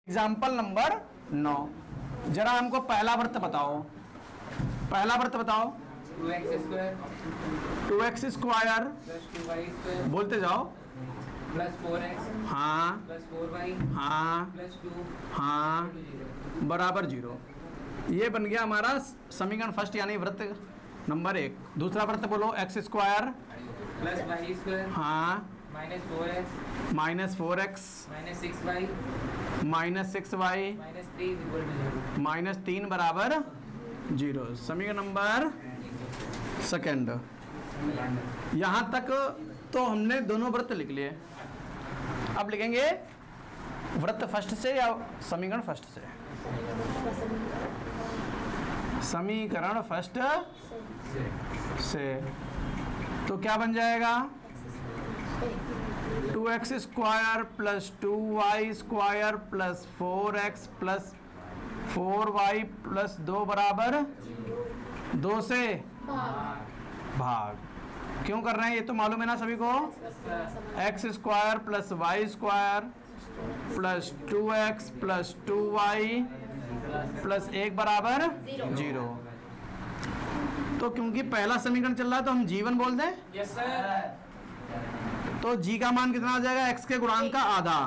Example number 9। जरा हमको पहला वृत्त बताओ। पहला वृत्त बताओ। 2x square 2x square plus 2y square बोलते जाओ। प्लस 4x हाँ प्लस 4y हाँ प्लस 2 हाँ बराबर 0। ये बन गया हमारा समीकरण फर्स्ट यानी वृत्त नंबर 1। दूसरा वृत्त बोलो x square plus y square हाँ minus 4x minus 4x minus 6y minus 6y minus 3 equal to 0। Minus 3 बराबर 0। समीकरण नंबर सेकंड। यहाँ तक तो हमने दोनों वृत्त लिख लिए। अब लिखेंगे वृत्त फर्स्ट से या समीकरण फर्स्ट से। समीकरण फर्स्ट से तो क्या बन जाएगा 2x square plus 2y square plus 4x plus 4y plus 2 बराबर 2 से भाग। क्यों कर रहे हैं ये तो मालूम है ना सभी को। x square plus y square plus 2x plus 2y plus 1 बराबर 0। तो क्योंकि पहला समीकरण चल रहा है तो हम g1 बोल दें। Yes sir. तो g का मान कितना आ जाएगा x के गुणांक का आधा।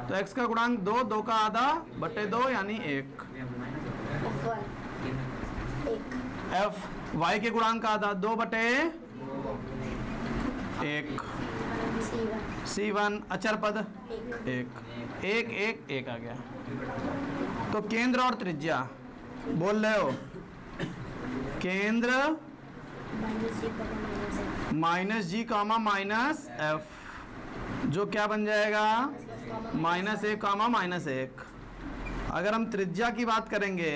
तो x का गुणांक 2, 2 का आधा बटे 2 यानी 1। f y के गुणांक का आधा 2 बटे 1। c1 अचर पद 1 1 1 1 आ गया। तो केंद्र और त्रिज्या बोल रहे हो। केंद्र minus G comma minus F जो क्या बन जाएगा माइनस 1 कामा माइनस 1। अगर हम त्रिज्या की बात करेंगे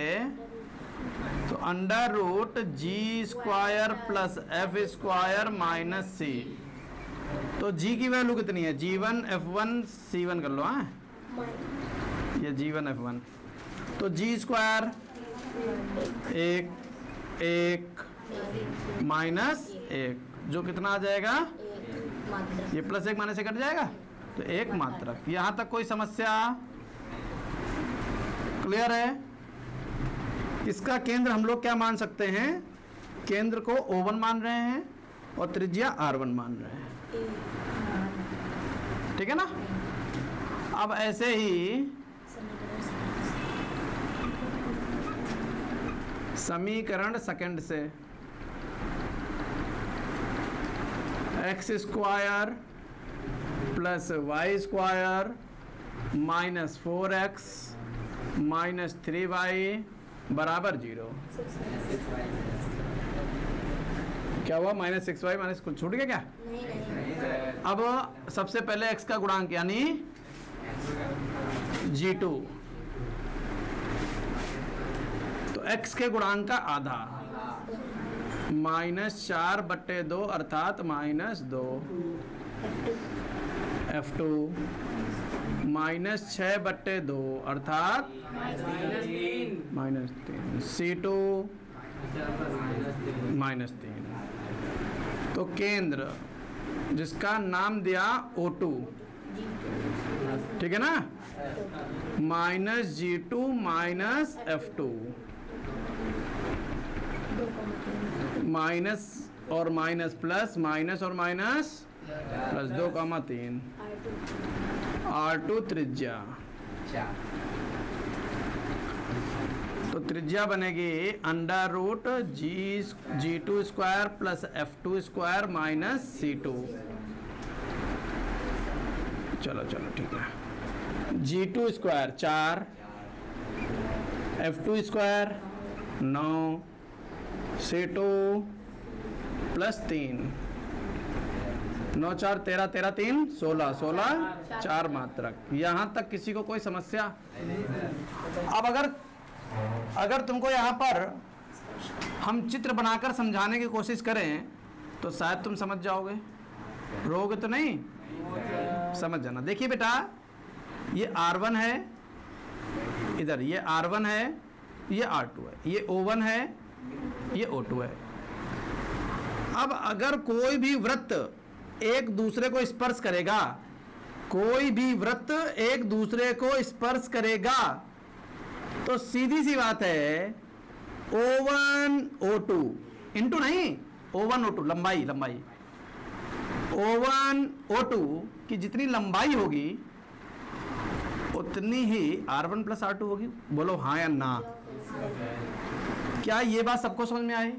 तो under root G square plus F square minus C. तो जी की वैल्यू कितनी है g1 f1 c1 कर लो। हाँ ये g1 f1 तो जी स्क्वायर 1 1 माइनस 1 जो कितना आ जाएगा ये प्लस 1 माइनस 1 कट जाएगा तो 1 मात्रक। यहाँ तक कोई समस्या क्लियर है। इसका केंद्र हम लोग क्या मान सकते हैं। केंद्र को O1 मान रहे हैं और त्रिज्या R1 मान रहे हैं। ठीक है ना। अब ऐसे ही समीकरण सेकंड से x square plus y square minus 4x minus 3y बराबर 0। क्या हुआ माइनस 6y माइनस कुछ छूट गया क्या। अब सबसे पहले x का गुणांक यानी g2 तो x के गुणांक का आधा माइनस 4 बट्टे 2 अर्थात माइनस 2 f2 माइनस 6 बट्टे 2 अर्थात माइनस 3 c2 माइनस 3। तो केंद्र जिसका नाम दिया O2 ठीक है ना minus g2 minus f2 minus और माइनस प्लस माइनस और माइनस प्लस 2,3 R2 त्रिज्या। तो त्रिज्या बनेगी under root g2 square plus f2 square minus c2। चलो चलो ठीक है g2 square 4 f2 square 9 c2 plus 3 9 4 13 13 3 16 16 4 मात्रक। यहाँ तक किसी को कोई समस्या। अब अगर तुमको यहाँ पर हम चित्र बनाकर समझाने की कोशिश करें तो शायद तुम समझ जाओगे। रोगे तो नहीं समझ जाना। देखिए बेटा ये R1 है इधर ये R1 है ये R2 है ये O1 है ये O2 है। अब अगर कोई भी वृत्त एक दूसरे को स्पर्श करेगा कोई भी वृत्त एक दूसरे को स्पर्श करेगा तो सीधी सी बात है O1 O2 इंटू नहीं O1 O2 लंबाई O1 O2 की जितनी लंबाई होगी उतनी ही R1 प्लस R2 होगी। बोलो हाँ या ना। क्या ये बात सबको समझ में आई?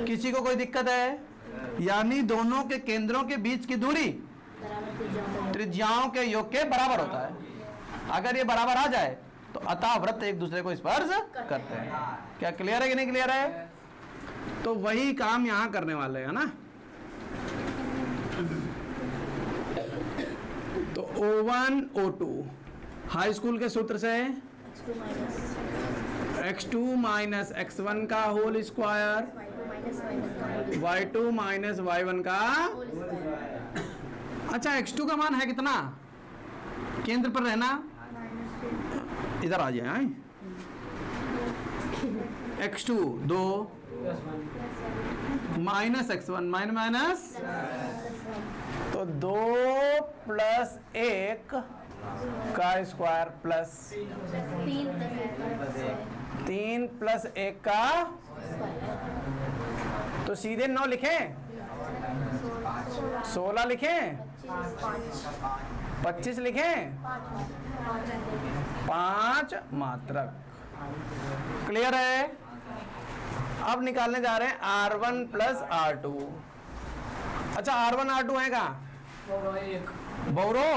किसी को कोई दिक्कत है? यानी दोनों के केंद्रों के बीच की दूरी त्रिज्याओं के योग के बराबर होता है। अगर ये बराबर आ जाए तो अतः वृत्त एक दूसरे को स्पर्श करते हैं। क्या क्लियर है कि नहीं क्लियर है? तो वही काम यहां करने वाले हैं ना। तो O1 O2 हाई स्कूल के सूत्र से x2 माइनस x1 का whole square y2 minus y1 का। अच्छा x2 का मान है कितना? केंद्र पर रहना, इधर आ जाए। x2 2 माइनस x1 माइनस तो 2 प्लस 1 का स्क्वायर प्लस 3 प्लस 1 का, तो सीधे 9 लिखें, 16 लिखें, 25 लिखें, 5 मात्रक। क्लियर है? अब निकालने जा रहे हैं R1 प्लस R2। अच्छा R1 R2 है का बौरो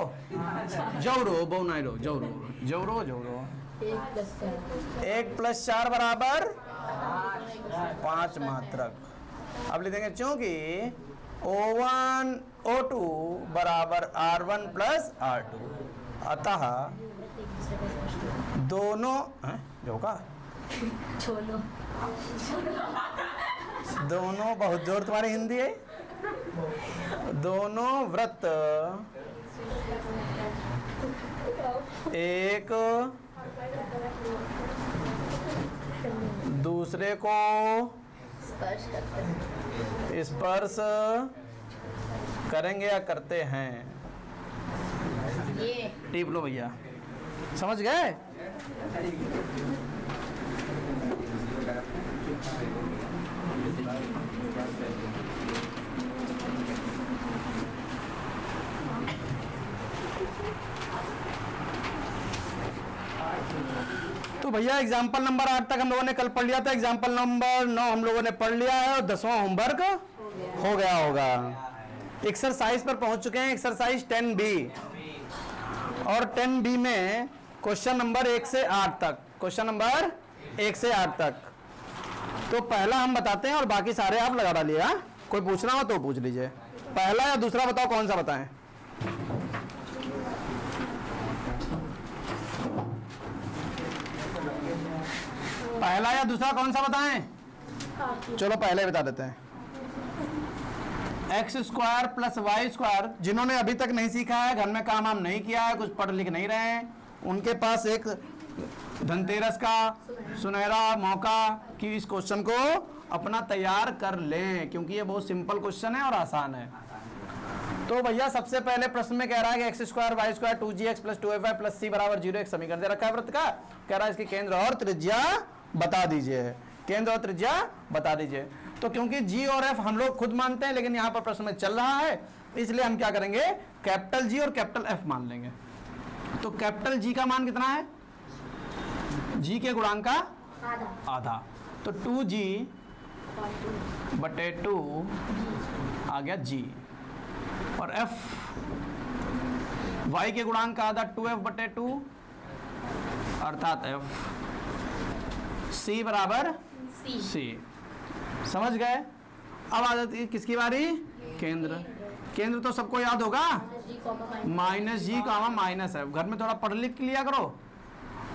जौरो बौनाइरो जौरो जौरो जौरो 1 प्लस 4 बराबर 5 मात्रक। अब लिखेंगे चूंकि O1 O2 बराबर R1 प्लस R2 अतः दोनों जो का दोनों, बहुत जोर तुम्हारी हिंदी है, दोनों वृत्त एक दूसरे को स्पर्श करेंगे या करते हैं। ये टिप लो भैया, समझ गए? तो भैया एग्जाम्पल नंबर 8 तक हम लोगों ने कल पढ़ लिया था। एग्जाम्पल नंबर 9 हम लोगों ने पढ़ लिया है और 10वां होमवर्क हो गया होगा। एक्सरसाइज पर पहुंच चुके हैं, एक्सरसाइज 10B। और 10B में क्वेश्चन नंबर 1 से 8 तक, क्वेश्चन नंबर 1 से 8 तक। तो पहला हम बताते हैं और बाकी सारे आप लगा डालिएगा। कोई पूछना हो तो पूछ लीजिए। पहला या दूसरा बताओ, कौन सा बताएं? पहला या दूसरा कौन सा बताएं? चलो पहले बता देते हैं। X square plus Y square, जिन्होंने अभी तक नहीं सीखा है, घर में काम नहीं किया है, कुछ पढ़ लिख नहीं रहे हैं, उनके पास एक धनतेरस का सुनहरा मौका कि इस क्वेश्चन को अपना तैयार कर लें, क्योंकि ये बहुत सिंपल क्वेश्चन है और आसान है। तो भैया सबसे पहले प्रश्न में कह रहा है कि X square Y square 2gx plus 2fy plus c बराबर 0 एक समीकरण दे रखा है वृत्त का। कह रहा है इसकी केंद्र और त्रिज्या बता दीजिए, केंद्र और त्रिज्या बता दीजिए। तो क्योंकि g और f हम लोग खुद मानते हैं, लेकिन यहाँ पर प्रश्न में चल रहा है, इसलिए हम क्या करेंगे, कैपिटल G और कैपिटल F मान लेंगे। तो कैपिटल G का मान कितना है? G के गुणांक का आधा, तो 2g बटे 2 आ गया G। और F y के गुणांक का आधा 2f बटे 2 अर्थात F। C बराबर C। समझ गए? अब आ जाती है किसकी बारी? केंद्र। केंद्र तो सबको याद होगा, minus G comma minus F. घर में थोड़ा पढ़ लिख लिया करो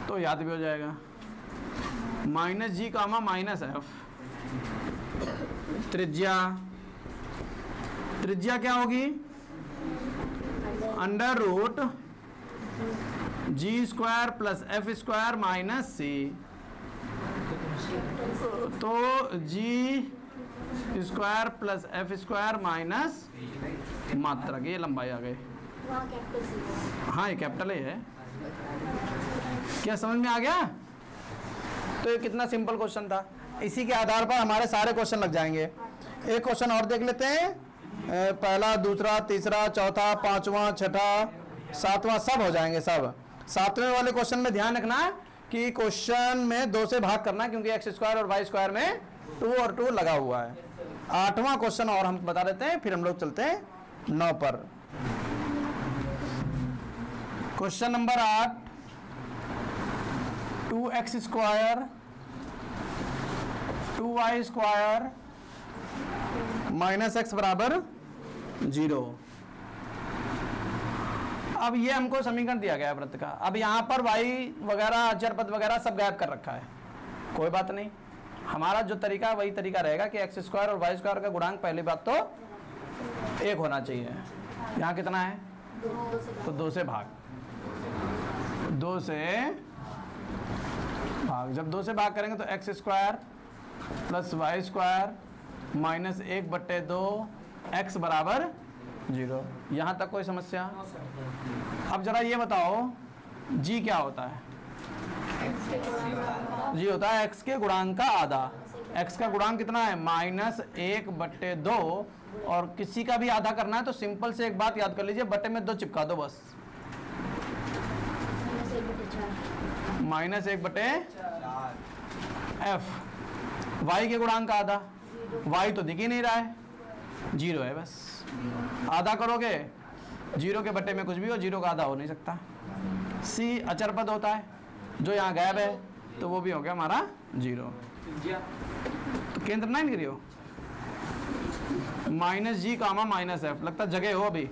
तो याद भी हो जाएगा। Minus G comma minus F. त्रिज्या, त्रिज्या क्या होगी? Under root G square plus F square minus C. तो G square plus F square minus मात्रक, ये लंबाई आ गई। वहाँ कैपिटल सी। हाँ ये कैपिटल ही है। क्या समझ में आ गया? तो ये कितना सिंपल क्वेश्चन था। इसी के आधार पर हमारे सारे क्वेश्चन लग जाएंगे। एक क्वेश्चन और देख लेते हैं, पहला, दूसरा, तीसरा, चौथा, पांचवा, छठा, सातवां, सब हो जाएंगे सब। सातवें वाले क्वेश्चन में ध्यान रखना कि क्वेश्चन में 2 से भाग करना, क्योंकि एक्स स्क्वायर और वाई स्क्वायर में 2 और 2 लगा हुआ है। 8वां क्वेश्चन और हम बता देते हैं, फिर हम लोग चलते हैं 9 पर। Question number 8, 2x square 2y square minus x बराबर 0। अब ये हमको समीकरण दिया गया है वृत्त का। अब यहाँ पर y वगैरह, अचर पद वगैरह सब गायब कर रखा है। कोई बात नहीं, हमारा जो तरीका वही तरीका रहेगा कि एक्स स्क्वायर और वाई स्क्वायर का गुणांक पहली बात तो 1 होना चाहिए। यहाँ कितना है? तो 2 से भाग, 2 से भाग। जब 2 से भाग करेंगे तो X square plus Y square minus 1/2 X बराबर 0। यहाँ तक कोई समस्या? अब जरा ये बताओ जी क्या होता है? जी होता है एक्स के गुणांक का आधा। एक्स का गुणांक कितना है? -1/2। और किसी का भी आधा करना है तो सिंपल से एक बात याद कर लीजिए, बटे में 2 चिपका दो बस। -1/f। वाई के गुणांक का आधा, वाई तो दिख ही नहीं रहा है, 0 है बस। आधा करोगे 0 के बटे में कुछ भी हो, 0 का आधा हो नहीं सकता। सी अचर पद होता है जो यहाँ गायब है, तो वो भी हो गया हमारा 0। तो केंद्र 9 गिरी हो, -g, -f। लगता जगह हो अभी।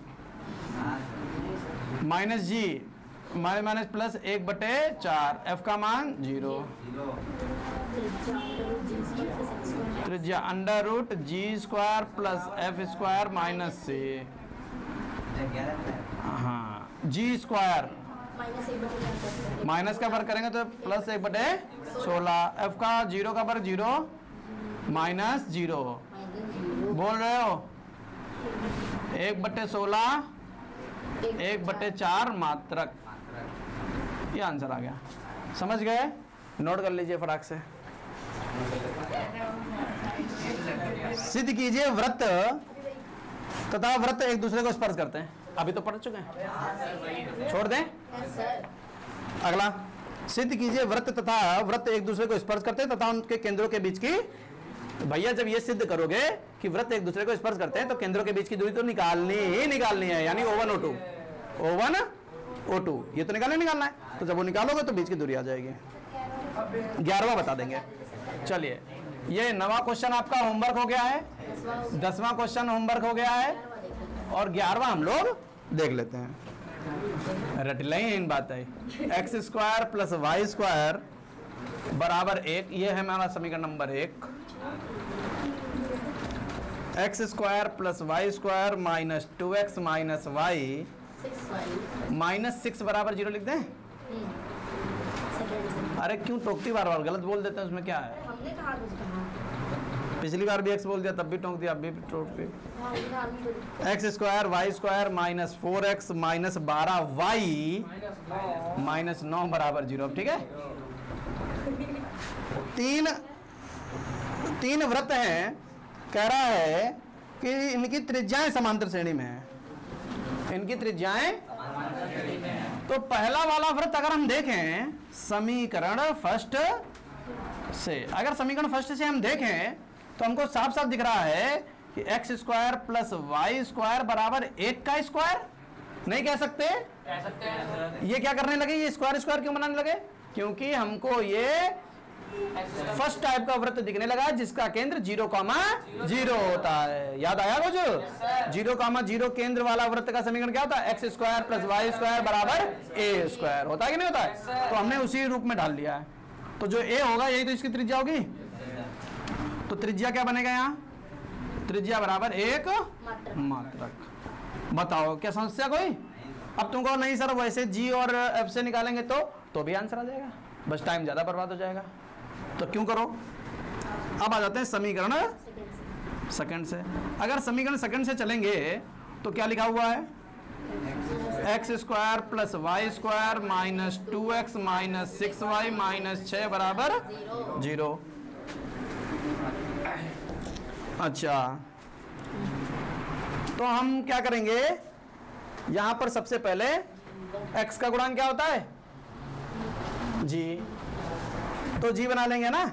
-g माइनस प्लस 1/4, f का मान 0। त्रिज्या √g² प्लस f² माइनस से, हाँ g²। माइनस का वर्ग करेंगे तो प्लस 1/16। f का 0 का वर्ग 0 माइनस 0। बोल रहे हो 1/16 1/4 मात्रक। ये आंसर आ गया। समझ गए? नोट कर लीजिए फटाक से। सिद्ध कीजिए वृत्त तथा वृत्त एक दूसरे को स्पर्श करते हैं। अभी तो पढ़ चुके हैं, छोड़ दें। अगला, सिद्ध कीजिए वृत्त तथा वृत्त एक दूसरे को स्पर्श करते हैं तथा उनके केंद्रों के बीच की। तो भैया जब ये सिद्ध करोगे कि वृत्त एक दूसरे को स्पर्श करते हैं तो केंद्रों के बीच की दूरी तो निकालनी ही निकालनी है, यानी O1 O2 O1 O2 ये तो निकालना है। तो जब वो निकालोगे तो बीच की दूरी आ जाएगी। 11वां बता देंगे। चलिए, ये 9वां क्वेश्चन आपका होमवर्क हो गया है, 10वां क्वेश्चन होमवर्क हो गया है, और 11वां हम लोग देख लेते हैं। रट लें इन बातें। x² प्लस y² बराबर 1, ये है हमारा समीकरण number 1। x² plus y² minus 2x minus y minus 6 बराबर 0 लिख दें। अरे क्यों टोकती बार बार, गलत बोल देते हैं, उसमें क्या है? हमने कहा पिछली बार भी x बोल दिया तब भी टोक दिया, अब भी टोक दिया। x² y² minus 4x minus 12y minus 9 बराबर 0। ठीक है, तीन वृत्त हैं। कह रहा है कि इनकी त्रिज्याएं समांतर श्रेणी में है। इनकी त्रिज्याएं, तो पहला वाला वृत्त अगर हम देखें समीकरण फर्स्ट से, अगर समीकरण फर्स्ट से हम देखें तो हमको साफ साफ दिख रहा है कि x² प्लस y² बराबर 1 का स्क्वायर। नहीं कह सकते? ये क्या करने लगे? ये स्क्वायर क्यों बनाने लगे? क्योंकि हमको ये फर्स्ट टाइप का वृत्त दिखने लगा जिसका केंद्र 0,0 होता है। याद आया वो जो 0,0 केंद्र वाला वृत्त का समीकरण क्या होता है? x² प्लस y² बराबर a² होता है कि नहीं होता है? तो हमने उसी रूप में डाल लिया है। तो जो a होगा यही तो इसकी त्रिज्या होगी। तो त्रिज्या क्या बनेगा? यहाँ त्रिज्या बराबर 1 मात्रक। बताओ क्या समस्या कोई? अब तुमको नहीं सर वैसे g और f से निकालेंगे तो भी आंसर आ जाएगा, बस टाइम ज्यादा बर्बाद हो जाएगा। तो क्यों करो? अब आ जाते हैं समीकरण सेकंड से। अगर समीकरण सेकंड से चलेंगे तो क्या लिखा हुआ है? X square plus Y square minus 2x minus 6y minus 6 बराबर 0। अच्छा, तो हम क्या करेंगे, यहां पर सबसे पहले x का गुणांक क्या होता है, g, तो g बना लेंगे ना,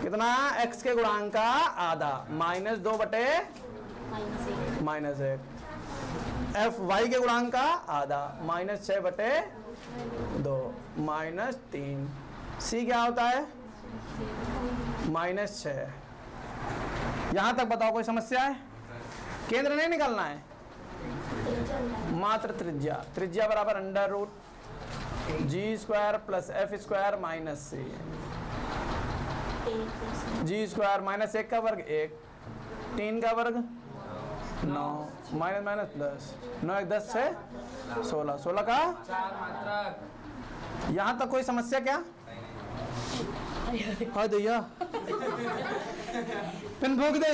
कितना, x के गुणांक का आधा माइनस 2 बटे माइनस 1, f y के गुणांक का आधा माइनस 6 बटे 2 माइनस 3, c क्या होता है माइनस 6। यहां तक बताओ कोई समस्या है? केंद्र नहीं निकालना है, मात्र त्रिज्या। त्रिज्या बराबर under root G square plus F square minus C, G square minus 1 का वर्ग 1, 3 का वर्ग 9, माइनस माइनस प्लस 9 1 10 से 16, 16 का 4 मात्रक। यहां तक कोई समस्या क्या? हाँ दैया पिन भोग दे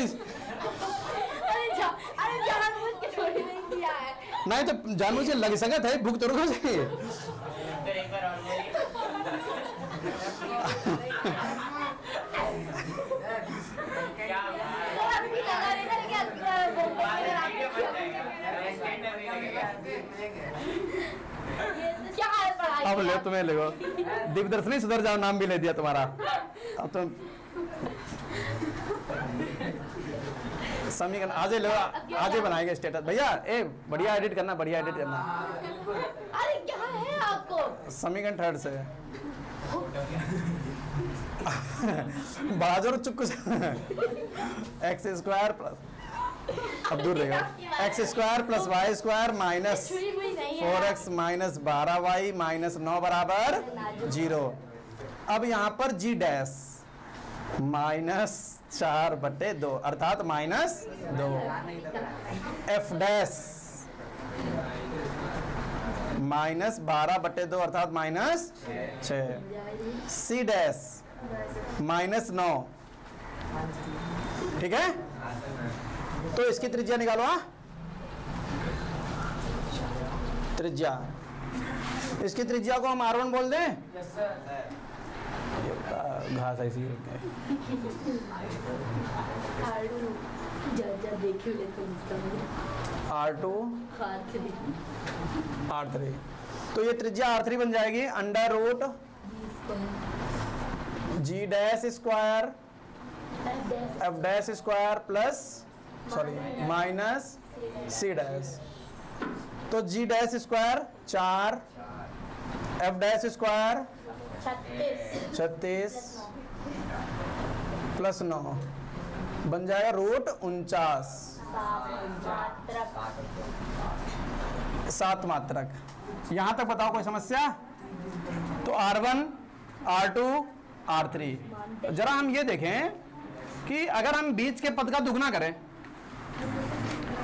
अरे जानबूझ के थोड़ी नहीं किया है। नहीं तो जानबूझ के लग सकत है, भूख तो रुको चाहिए। एक बार और बोलिए। क्या तो अभी लगा रहे थे क्या ये तो क्या है पढ़ाई? अब ले तुम्हें लेगो दिव्यदर्शनी सुधर जाओ, नाम भी ले दिया तुम्हारा। अब तुम समीकरण आज लो, आज ही बनाएंगे स्टेटस भैया। ए बढ़िया एडिट करना, बढ़िया एडिट करना। अरे क्या है आपको? समीकरण 3 से बाजर चुप एक्स स्क्वायर प्लस, अब दूर रहेगा, X square plus Y square minus छुरी मुई नहीं है। 4x माइनस 12y माइनस 9 बराबर 0। अब यहाँ पर g डैश माइनस 4 बटे 2 अर्थात माइनस 2, f डैश माइनस 12 बटे 2 अर्थात माइनस 6, c डैश माइनस 9। ठीक है, तो इसकी त्रिज्या निकालो। त्रिज्या, इसकी त्रिज्या को हम R1 बोल दें। Yes sir. घास ऐसी R2 R3, तो ये त्रिज्या R3 बन जाएगी under root G dash square F dash square plus sorry minus C dash. तो G dash square 4, F dash square 36 plus 9 बन जाएगा रूट 49, 7 मात्रक। यहां तक बताओ कोई समस्या? तो R1 R2 R3, जरा हम ये देखें कि अगर हम बीच के पद का दुगना करें,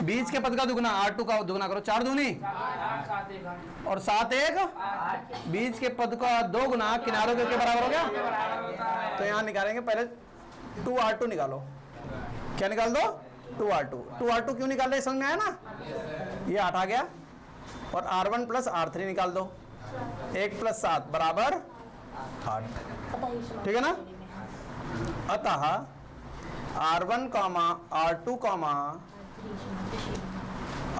बीच के पद का दुगना R2 का दुगना करो, 4 दूनी 8 और 7 1, बीच के पद का 2 गुना किनारों के बराबर हो गया। तो यहाँ निकालेंगे, पहले 2R2 निकालो। क्या निकाल दो? 2R2। 2R2 क्यों निकाल रहे, समझ में आया ना? ये 8 आ गया और R1 प्लस R3 निकाल दो, 1 प्लस 7 बराबर 8। ठीक है ना? अतः R1 R2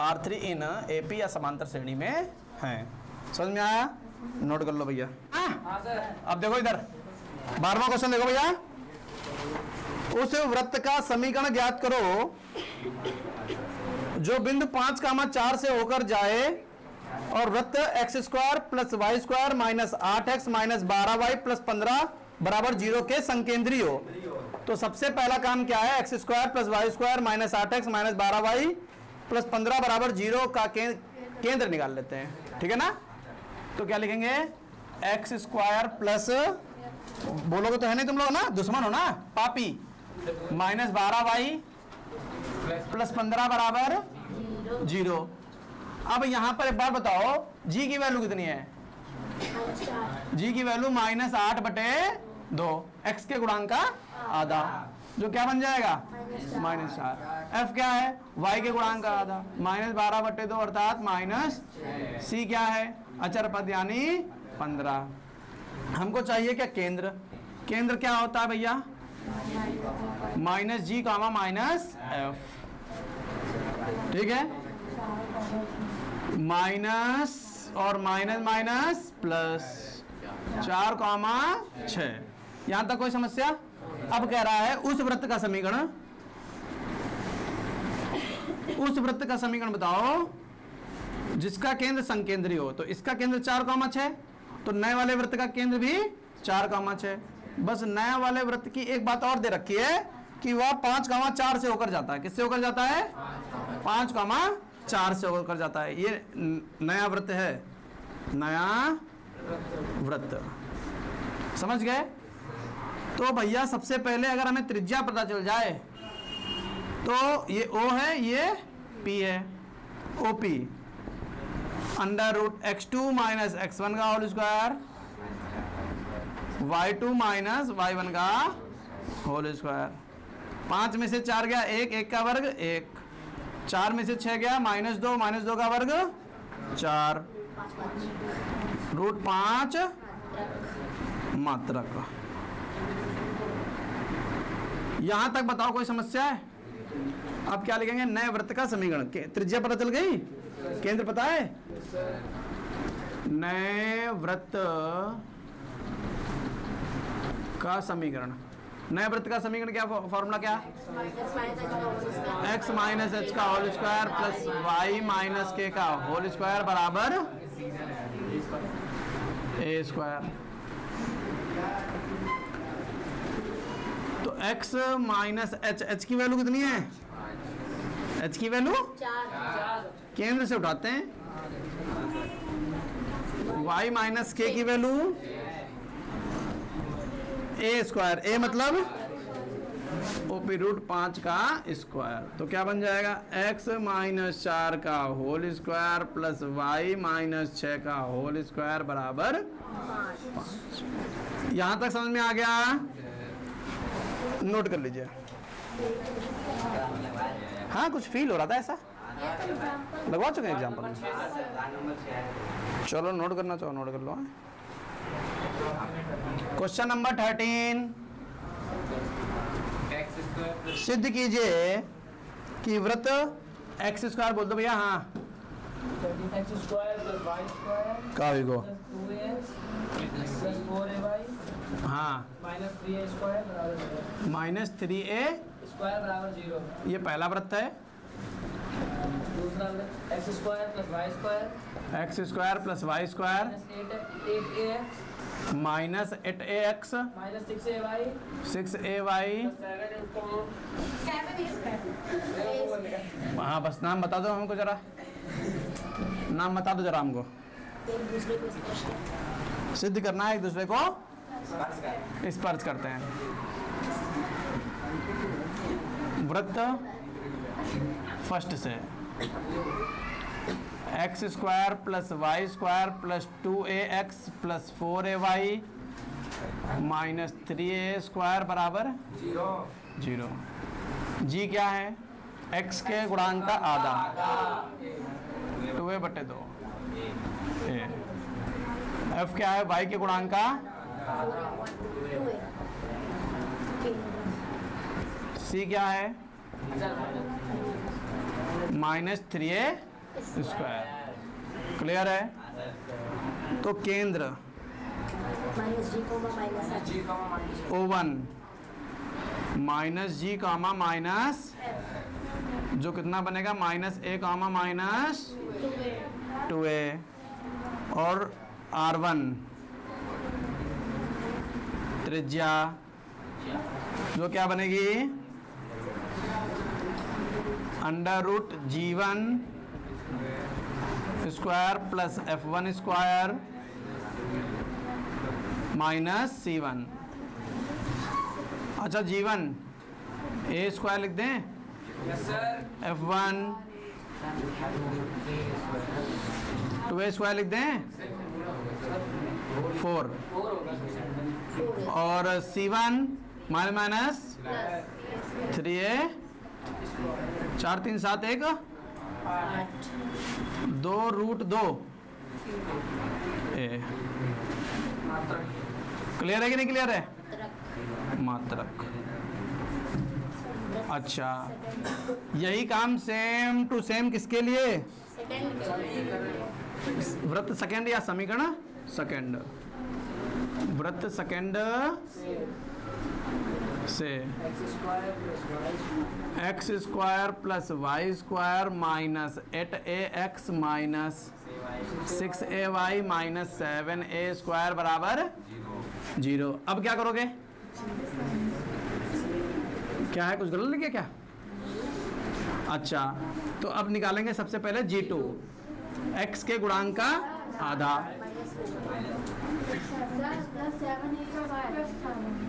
R3 इन AP या समांतर श्रेणी में हैं। समझ में आया? नोट कर लो भैया। हाँ सर। अब देखो इधर 12वां क्वेश्चन देखो भैया, उस वृत्त का समीकरण ज्ञात करो जो बिंदु 5, 4 से होकर जाए और वृत्त X square plus Y square minus 8x minus 12y plus 15 बराबर 0 के संकेंद्री हो। तो सबसे पहला काम क्या है, X square plus Y square minus 8x minus 12y plus 15 बराबर 0 का केंद्र निकाल लेते हैं। ठीक है ना? तो क्या लिखेंगे, एक्स स्क्वायर प्लस, बोलोगे तो है नहीं तुम लोग ना, दुश्मन हो ना, पापी, माइनस 12y प्लस 15 बराबर 0। अब यहां पर एक बार बताओ, g की वैल्यू कितनी है? g की वैल्यू -8/2, x के गुणांक का आधा। जो क्या बन जाएगा -4। f क्या है y के गुणांक का आधा, -12/2 अर्थात c क्या है अचर पद यानी 15। हमको चाहिए क्या केंद्र, केंद्र क्या होता है भैया -g, -f, ठीक है, माइनस और माइनस माइनस प्लस 4,6। यहां तक कोई समस्या? अब कह रहा है उस वृत्त का समीकरण, उस वृत्त का समीकरण बताओ जिसका केंद्र संकेंद्री हो। तो इसका केंद्र 4,6, तो नए वाले वृत्त का केंद्र भी 4,6। बस नया वाले वृत्त की एक बात और दे रखी है कि वह 5,4 से होकर जाता है। किससे होकर जाता है 5,4 से होकर जाता है। ये नया वृत्त है, नया वृत्त, समझ गए? तो भैया सबसे पहले अगर हमें त्रिज्या पता चल जाए तो ये O है, ये P है, OP √x2 - x1 का होल स्क्वायर, y2 - y1 का होल स्क्वायर। 5 में से 4 गया 1, 1 का वर्ग 1, 4 में से 6 गया -2, -2 का वर्ग 4, √5 मात्रक। यहां तक बताओ कोई समस्या है? अब क्या लिखेंगे नए वृत्त का समीकरण, त्रिज्या पता चल गई, केंद्र पता है, नए वृत्त का समीकरण। नए वृत्त का समीकरण क्या फॉर्मूला क्या? x - h का whole square plus y - k का होल स्क्वायर बराबर a स्क्वायर। तो x - h की वैल्यू कितनी है? h की वैल्यू 4, केंद्र से उठाते हैं, y - k की वैल्यू a स्क्वायर, a मतलब OP √5 का स्क्वायर। तो क्या बन जाएगा x - 4 का होल स्क्वायर प्लस y - 6 का होल स्क्वायर बराबर 5। यहां तक समझ में आ गया? नोट कर लीजिए। हाँ कुछ फील हो रहा था ऐसा, लगवा चुके हैं एग्जाम्पल। चलो नोट करना चाहो नोट कर लो। क्वेश्चन नंबर 13, सिद्ध कीजिए कि वृत्त एक्स स्क्वायर बोल दो भैया। हाँ x² + y² कावी को + 2x + 4ay हाँ -3a² = -3a² 0। ये पहला वृत्त है। दूसरा वृत्त x² + y² x² + y² -8ax -8ax -6ay 6ay 7 हाँ बस नाम बता दो हमको जरा, नाम बता दो जरा हमको। एक दूसरे को स्पर्श करते हैं। सिद्ध करना है, एक दूसरे को स्पर्श करते हैं। वृत्त फर्स्ट से x² + y² + 2ax + 4ay -3a² बराबर 0। g क्या है? x के गुणांक का आधा 2a/2। f क्या है? y के गुणांक का, c क्या है? -3a²। क्लियर है? तो केंद्र O1 -g, जो कितना बनेगा -a, -2a, और R1 त्रिज्या जो क्या बनेगी √g1² + f1² -c1। अच्छा g1 a² लिख दें, f1 2a² लिख दें 4, और c1 -, 3a 4 3 7 1 8 2 रूट 2 ए। क्लियर है कि नहीं क्लियर है? तरक मात्रक। अच्छा, यही काम सेम टू सेम किसके लिए? सेकंड वृत्त सेकंड या समीकरण सेकंड। वृत्त सेकंड से X square plus Y square minus 8ax minus 6ay minus 7a square बराबर 0। अब क्या करोगे? क्या है, कुछ गलत लिखा क्या? अच्छा, तो अब निकालेंगे सबसे पहले g2, x के गुणांक का आधा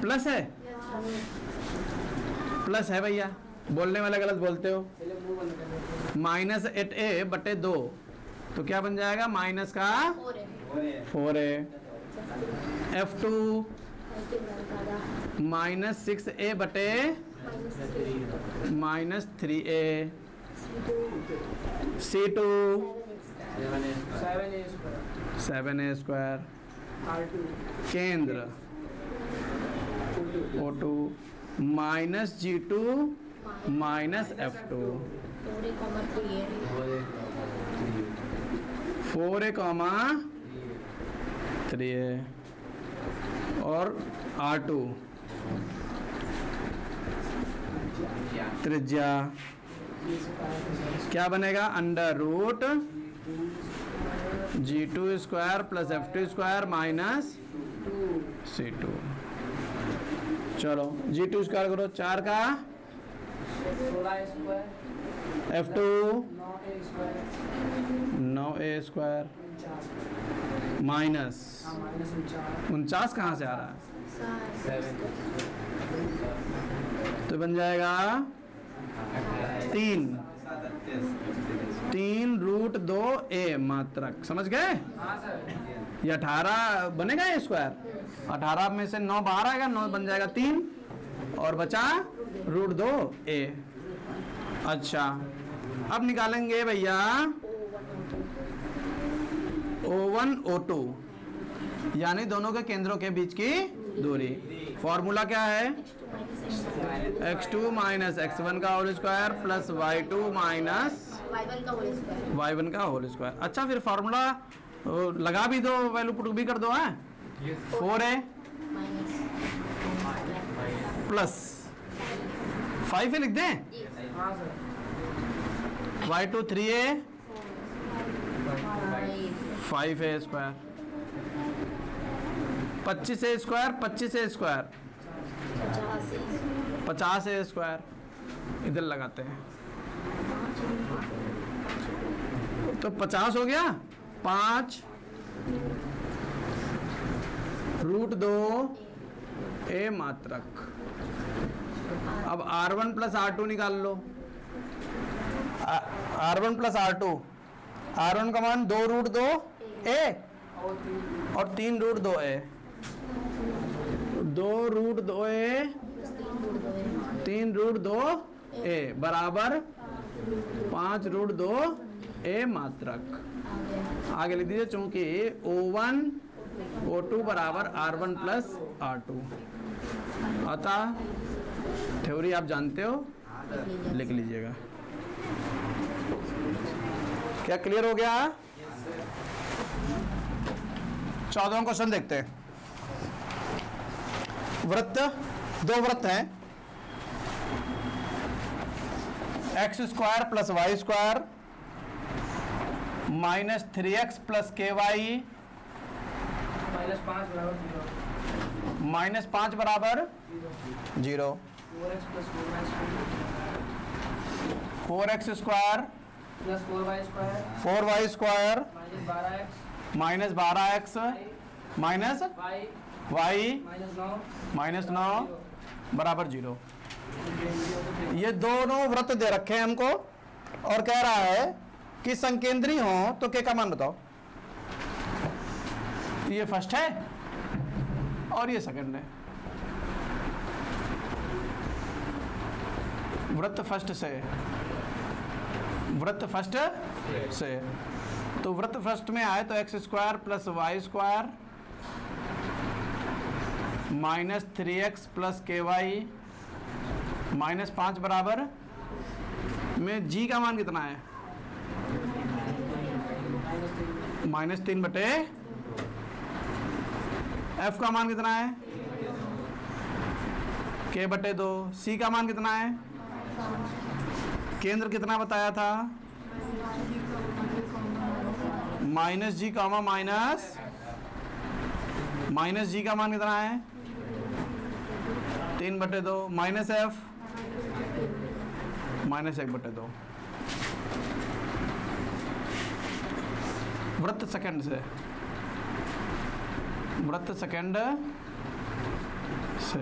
प्लस है, प्लस है भैया, बोलने वाले गलत बोलते हो। माइनस 8a बटे 2 तो क्या बन जाएगा? माइनस का 4a। f2 माइनस 6a बटे minus 3a। c2 7a square. केंद्र O2 minus g2 minus f2 4a comma 3a और R2 त्रिज्या क्या बनेगा? Under root g2 square plus f2 square minus c2। चलो g2 स्क्वायर करो 4 का, f2 9a स्क्वायर माइनस 49 कहाँ से आ रहा है? तो बन जाएगा 3 रूट 2a मात्रक। समझ गए? ये 18 बनेगा ये स्क्वायर। 18 में से 9 बाहर आएगा, 9 बन जाएगा 3 और बचा रूट 2a। अच्छा, अब निकालेंगे भैया O1 O2 यानी दोनों के केंद्रों के बीच की दूरी। फॉर्मूला क्या है? x2 माइनस x1 का whole square plus y2 minus y1 का होल स्क्वायर। अच्छा, फिर फॉर्मूला लगा भी दो, वैल्यू पुट भी कर दो है। 4a प्लस 5a लिख दें, y2 3a 5a square 25a square 25a square 50a square इधर लगाते हैं तो 50 हो गया। 5 रूट 2a मात्रक। अब R1 प्लस R2 निकाल लो। R1 प्लस R2, R1 का मान 2 रूट 2a और 3 root 2a। 2 root 2a 3 root 2a बराबर 5 रूट 2a मात्रक। आगे लिख दीजिए, चूंकि O1 O2 बराबर R1 प्लस R2। अतः थ्योरी आप जानते हो, लिख लीजिएगा। क्या क्लियर हो गया? 14वां क्वेश्चन देखते हैं। वृत्त, 2 वृत्त हैं, X square plus Y square minus 3x plus ky minus 5 बराबर 0। 4x square plus 4y square minus 12x minus y minus 9 बराबर 0। ये दोनों वृत्त दे रखे हैं हमको और कह रहा है कि संकेंद्री हो तो के का मान बताओ। ये फर्स्ट है और ये सेकंड है। वृत्त फर्स्ट से, वृत्त फर्स्ट से। तो वृत्त फर्स्ट में आए तो X square plus Y square minus 3x plus K Y minus 5 बराबर में जी का मान कितना है? माइनस 3 बटे एफ का मान कितना है? के बटे 2। सी का मान कितना है? केंद्र कितना बताया था? माइनस जी कामा माइनस जी का मान कितना है? 3 बटे 2 माइनस एफ माइनस 1 बटे 2। वृत्त सेकंड से, वृत्त सेकंड से।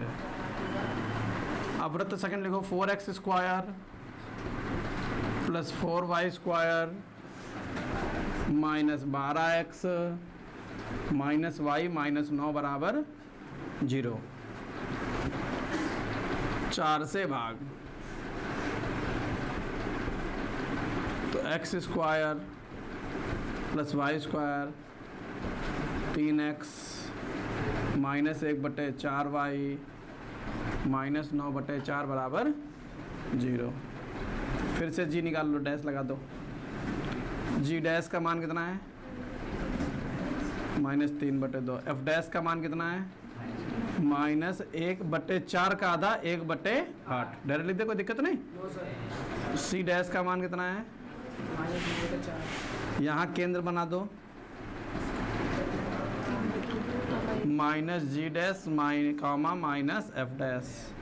अब वृत्त सेकंड लिखो 4x square plus 4y square minus 12x minus y minus 9 बराबर 0। 4 से भाग तो x square plus y square 3x minus 1 बटे 4y माइनस 9 बटे 4 बराबर 0। फिर से g निकाल लो, डैश लगा दो। g डैश का मान कितना है? माइनस 3 बटे 2। f डैश का मान कितना है? माइनस 1 बटे 4 का आधा 1 बटे 8। डायरेक्ट लिख दे, कोई दिक्कत नहीं। c डैश का मान कितना है? यहाँ केंद्र बना दो, minus G dash comma minus F dash.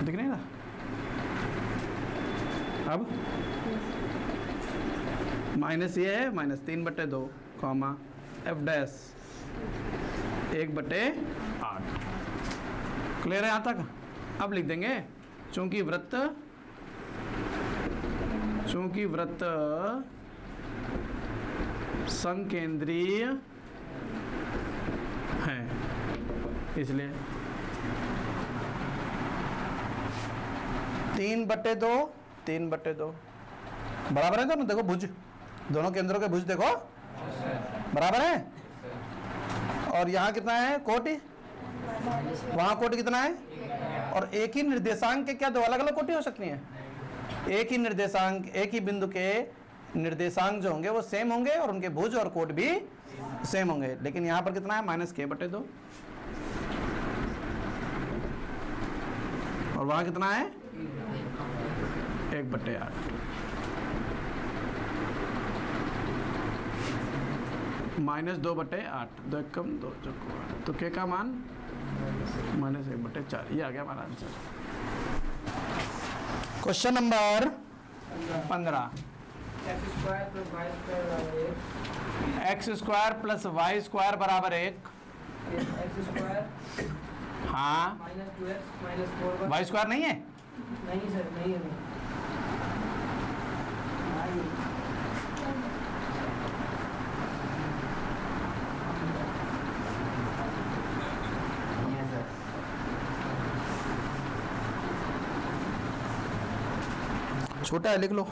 दिख नहीं रहा? अब माइनस ये है माइनस 3 बटे 2 कामा एफ डैश 1 बटे 8। क्लियर है यहाँ तक? अब लिख देंगे चूंकि वृत्त संकेंद्रीय है इसलिए 3 बटे 2 बराबर है दोनों। देखो भुज, दोनों केंद्रों के भुज देखो बराबर है। और यहाँ कितना है? कोटि। वहाँ कोटि कितना है? और एक ही निर्देशांक के क्या दो अलग अलग कोटि हो सकती हैं? एक ही निर्देशांक, एक ही बिंदु के निर्देशांक जो होंगे वो सेम होंगे और उनके भुज और कोट भी सेम होंगे। लेकिन यहाँ पर कितना है? माइनस के बटे 2। और वहाँ कितना है? 1 बटे 8। माइनस 2 बटे 8। 2 एकम 2 चौको। तो के का मान माइनस 1 बटे 4। ये आ गया हमारा answer. Question number 15। X square plus Y square बराबर 1। हाँ, वाई स्क्वायर नहीं है? नहीं सर, नहीं है। छोटा है, लिख लो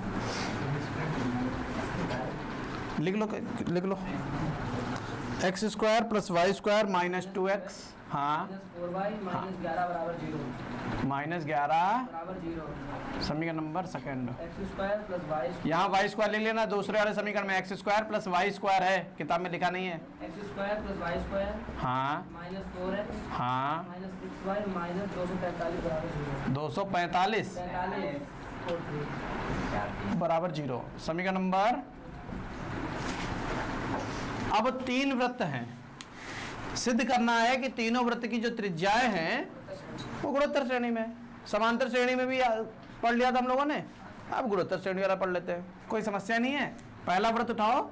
X square plus Y square minus 2x। हाँ, माइनस 11 समीकरण नंबर सेकंड। यहाँ वाई स्क्वायर ले लेना, दूसरे वाले समीकरण में X square plus Y square है, किताब में लिखा नहीं है। X square plus Y square हाँ माइनस 4x हाँ माइनस 6y माइनस 245 बराबर 245 बराबर 0। समीकरण नंबर। अब 3 वृत्त हैं, सिद्ध करना है कि तीनों वृत्त की जो त्रिज्याएं हैं वो गुणोत्तर श्रेणी में। समांतर श्रेणी में भी पढ़ लिया था हम लोगों ने, अब गुणोत्तर श्रेणी वाला पढ़ लेते हैं, कोई समस्या नहीं है। पहला वृत्त उठाओ,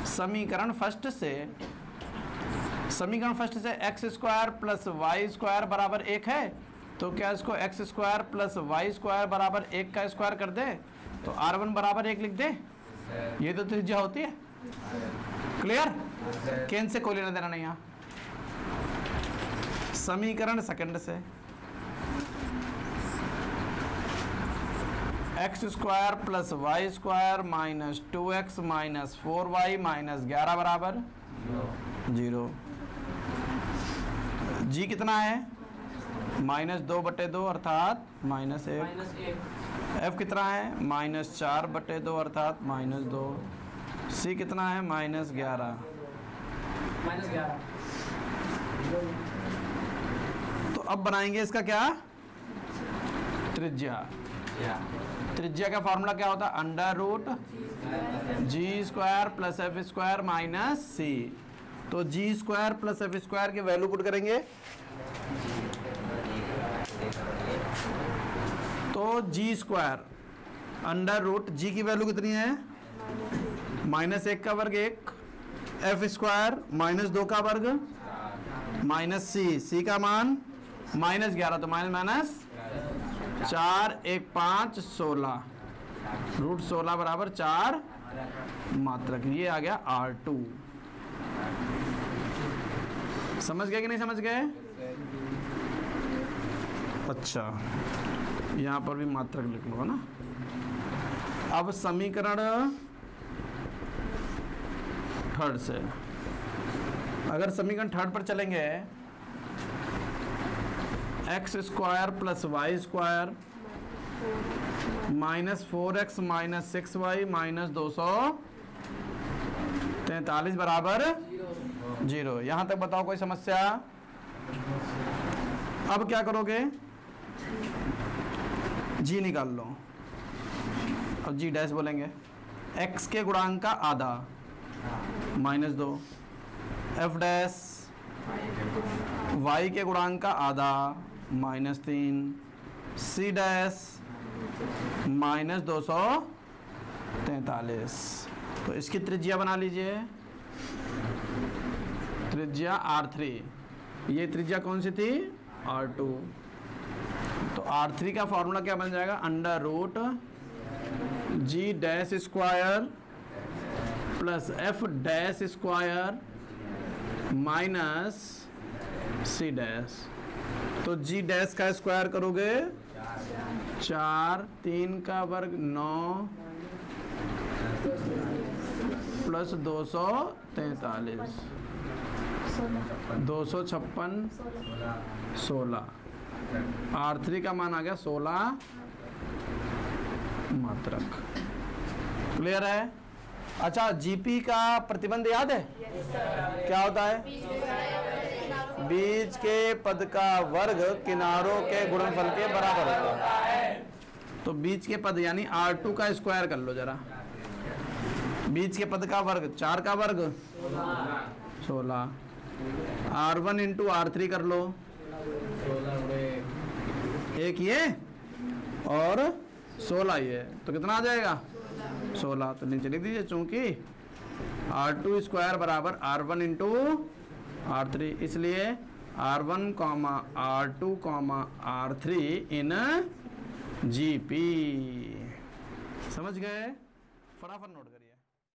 समीकरण फर्स्ट से X square plus Y square बराबर 1 है, तो क्या इसको X square plus Y square बराबर 1 का स्क्वायर कर दे तो r1 बराबर 1 लिख दे। ये तो त्रिज्या होती है। क्लियर? केंद्र से कोई लेना देना नहीं। यहाँ समीकरण सेकंड से X square plus Y square minus 2x minus 4y minus 11 बराबर 0। जी कितना है? -2/2 अर्थात -1। माइनस 1 एफ कितना है? -4/2 अर्थात -2। सी कितना है? -11। माइनस 11। तो अब बनाएंगे इसका क्या? त्रिज्या। त्रिज्या का फॉर्मूला क्या होता है? √g² plus F square minus C. तो g² प्लस एफ स्क्वायर की वैल्यू पुट करेंगे तो g² √g की वैल्यू कितनी है? -1 का वर्ग 1, एफ स्क्वायर -2 का वर्ग माइनस सी का मान -11, तो माइनस 4 1 5 16 √16 बराबर 4 मात्रक। ये आ गया R2। समझ गए कि नहीं समझ गए? अच्छा, यहाँ पर भी मात्रक लिख लो ना। अब समीकरण थर्ड से, अगर समीकरण थर्ड पर चलेंगे, x² plus Y square -4x minus 6y minus 243 बराबर 0। यहाँ तक बताओ कोई समस्या? अब क्या करोगे? जी निकाल लो। अब जी डैश बोलेंगे। x के गुणांक का आधा -2, f डैश y के गुणांक का आधा -3, सी डैश -243। तो इसकी त्रिज्या बना लीजिए, त्रिज्या R3। ये त्रिज्या कौन सी थी? R2। तो R3 का फॉर्मूला क्या बन जाएगा? √g' plus f dash square minus C dash. तो जी डैश का स्क्वायर करोगे 4, 3 का वर्ग 9 प्लस 243 256 16। R3 का मान आ गया 16 मात्रक। क्लियर है? अच्छा, जीपी का प्रतिबंध याद है? क्या होता है? बीच के पद का वर्ग किनारों के गुणनफल के बराबर होता है। तो बीच के पद यानी R2 का स्क्वायर कर लो जरा। बीच के पद का वर्ग 4 का वर्ग 16, R1 इंटू R3 कर लो, एक ये और 16 ये, तो कितना आ जाएगा? 16। तो नीचे लिख दीजिए, चूंकि R2 स्क्वायर बराबर R1 इंटू R3, इसलिए R1, R2, R3 इन GP। समझ गए? फटाफट नोट